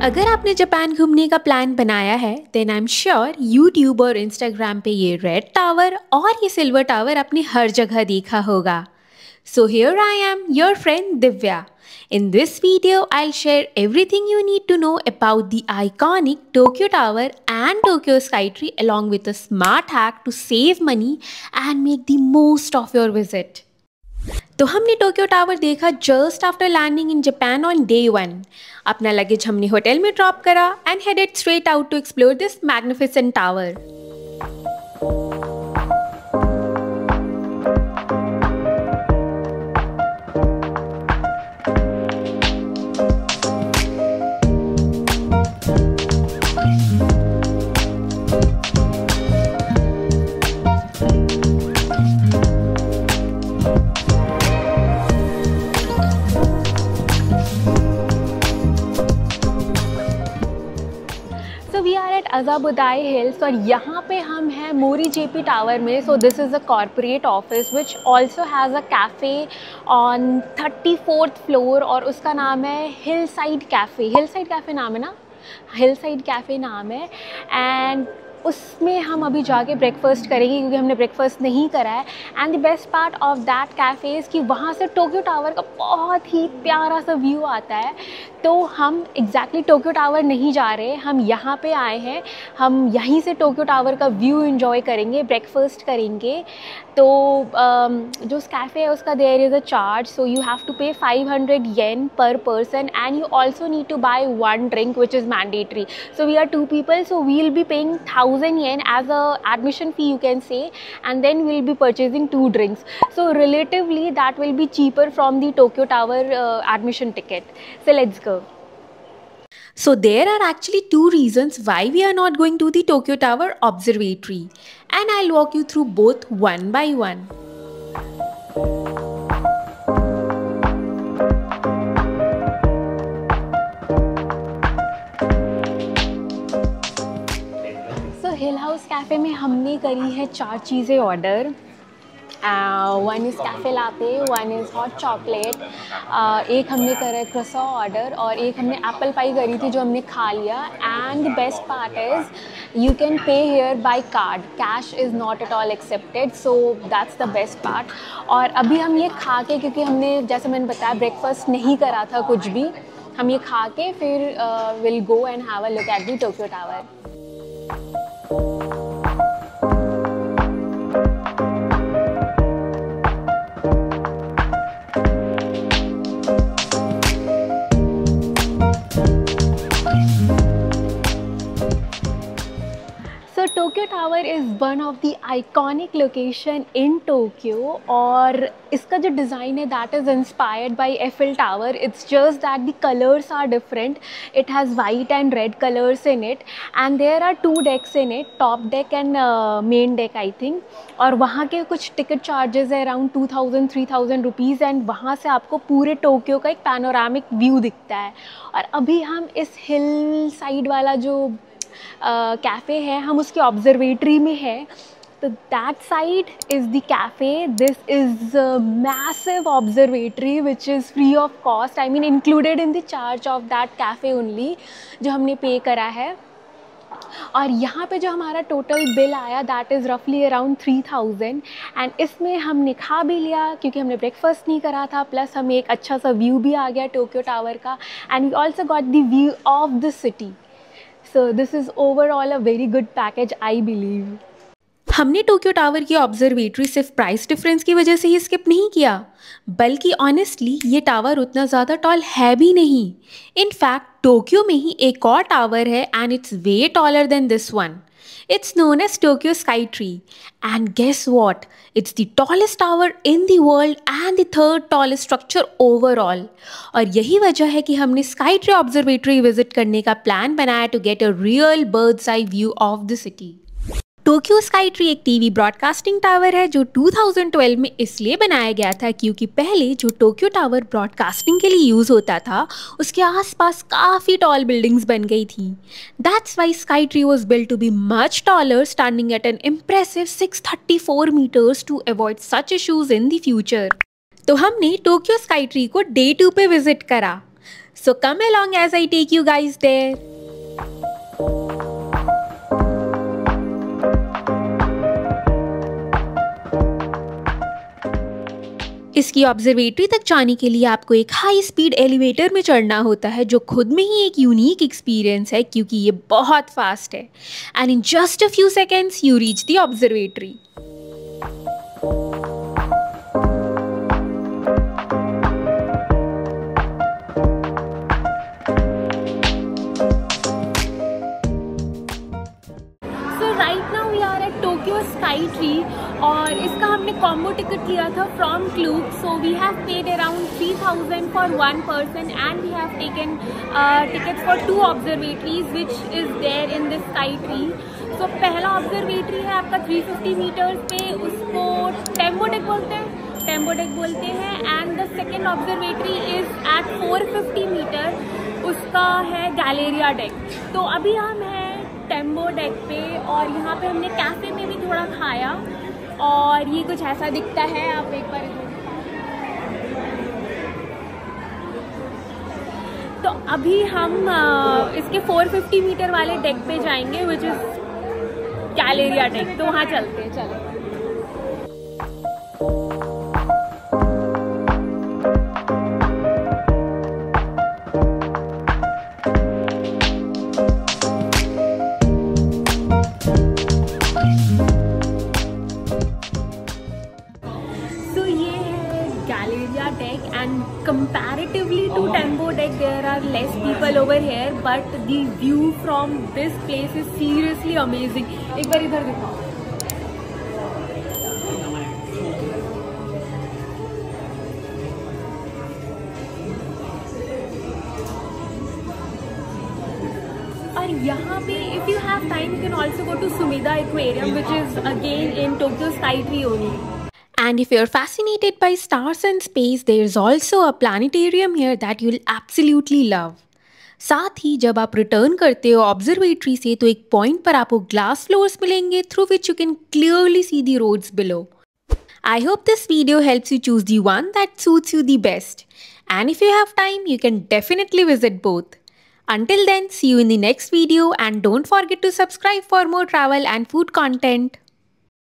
अगर आपने जापान घूमने का प्लान बनाया है then I am sure YouTube और इंस्टाग्राम पे ये रेड टावर और ये सिल्वर टावर आपने हर जगह देखा होगा. So here I am, your friend Divya. In this video, I'll share everything you need to know about the iconic Tokyo Tower and Tokyo Skytree along with a smart hack to save money and make the most of your visit. तो हमने Tokyo Tower देखा just after landing in Japan on day 1. अपना luggage हमने hotel में drop करा and headed straight out to explore this magnificent tower. We are at Azabudai Hills और यहाँ पे हम हैं मोरी जेपी टावर में. So this is a corporate office which also has a cafe on 34th floor और उसका नाम है हिल साइड कैफ़े नाम है ना, हिल साइड कैफ़े नाम है. एंड उसमें हम अभी जाके ब्रेकफास्ट करेंगे क्योंकि हमने ब्रेकफास्ट नहीं करा है. And the best part of that cafe is कि वहाँ से टोक्यो टावर का बहुत ही प्यारा सा व्यू आता है. तो हम एग्जैक्टली टोक्यो टावर नहीं जा रहे, हम यहाँ पे आए हैं. हम यहीं से टोक्यो टावर का व्यू एंजॉय करेंगे, ब्रेकफास्ट करेंगे. तो जो उस कैफ़े है उसका there is a charge. So you have to pay 500 yen per person and you also need to buy one drink which is mandatory. So we are 2 people, so we'll be paying 1000 yen as a admission fee, you can say, and then we'll be purchasing 2 drinks. So relatively that will be cheaper from the Tokyo Tower admission ticket. So let's go. So there are actually 2 reasons why we are not going to the Tokyo Tower observatory, and I'll walk you through both one by one. Hill house cafe में हमने करी है 4 चीज़ें order. 1 is cafe latte, 1 is hot chocolate, एक हमने करा है क्रोसॉ order और एक हमने एप्पल पाई करी थी जो हमने खा लिया. And the best part is you can pay here by card, cash is not at all accepted. So that's the best part. और अभी हम ये खा के, क्योंकि हमने जैसे मैंने बताया ब्रेकफास्ट नहीं करा था कुछ भी, हम ये खा के फिर will go and have a look at the Tokyo tower. So Tokyo Tower is one of the iconic location in Tokyo और इसका जो डिज़ाइन है that is inspired by Eiffel Tower. It's just that the colors are different. It has white and red colors in it and there are 2 decks in it, top deck and main deck I think. और वहाँ के कुछ ticket charges है around 2000-3000 rupees and वहाँ से आपको पूरे Tokyo का एक पैनोरामिक व्यू दिखता है. और अभी हम इस हिल साइड वाला जो कैफ़े है हम उसकी ऑब्जर्वेटरी में है. तो that side is the cafe. This is massive observatory which is free of cost, I mean included in the charge of that cafe only जो हमने पे करा है. और यहाँ पे जो हमारा टोटल बिल आया दैट इज़ रफली अराउंड 3000 एंड इसमें हमने खा भी लिया क्योंकि हमने ब्रेकफास्ट नहीं करा था, प्लस हमें एक अच्छा सा व्यू भी आ गया टोक्यो टावर का and we also got the view of the city. So this is overall a very good package, I believe. हमने टोक्यो टावर की ऑब्जर्वेटरी सिर्फ प्राइस डिफरेंस की वजह से ही स्किप नहीं किया, बल्कि ऑनेस्टली ये टावर उतना ज़्यादा टॉल है भी नहीं. इनफैक्ट टोक्यो में ही एक और टावर है and it's way taller than this one. It's known as Tokyo Skytree. And guess what? It's the tallest tower in the world and the 3rd tallest structure overall. और यही वजह है कि हमने Skytree Observatory विजिट करने का plan बनाया to get a real bird's eye view of the city. Tokyo Skytree एक टीवी ब्रॉडकास्टिंग टावर है जो 2012 में इसलिए बनाया गया था क्योंकि पहले जो टोक्यो टावर ब्रॉडकास्टिंग के लिए यूज़ होता था उसके आसपास काफ़ी टॉल बिल्डिंग्स बन गई थी. That's why Skytree was built to be much taller, standing at an impressive 634 meters to avoid such issues in the future. तो हमने टोक्यो स्काईट्री को डे 2 पे विजिट करा. So come along as I take you guys there. इसकी observatory तक जाने के लिए आपको एक हाई स्पीड एलिवेटर में चढ़ना होता है, जो खुद में ही एक यूनिक एक्सपीरियंस है क्योंकि ये बहुत फास्ट है। And in just a few seconds you reach the observatory. Tokyo Skytree और इसका हमने कॉम्बो टिकट लिया था from Klook. So we have paid around 3000 for one person and we have taken ticket for 2 observatories which is there in this Skytree. सो पहला observatory है आपका 350 metres पे, उसको टेम्बो डेक बोलते हैं and the second observatory is at 450 meter, उसका है गैलेरिया डेक। तो अभी हम हैं टेम्बो डेक पे और यहाँ पे हमने कैफ़े में भी थोड़ा खाया और ये कुछ ऐसा दिखता है। आप एक बार तो अभी हम इसके 450 मीटर वाले डेक पे जाएंगे विच इज़ गैलेरिया डेक। तो वहाँ चलते हैं, चलो। Galleria deck and comparatively to Tembo deck there are less people over here, but the view from this place is seriously amazing. एक बार इधर दिखाओ। और यहाँ पे if you have time you can also go to Sumida Aquarium which is again in Tokyo Sky Tree only. And if you're fascinated by stars and space, there's also a planetarium here that you'll absolutely love. साथ ही जब आप return करते हो observatory से तो एक point पर आपको ग्लास फ्लोर्स मिलेंगे through which you can clearly see the roads below. I hope this video helps you choose the one that suits you the best. And if you have time, you can definitely visit both. Until then, see you in the next video and don't forget to subscribe for more travel and food content.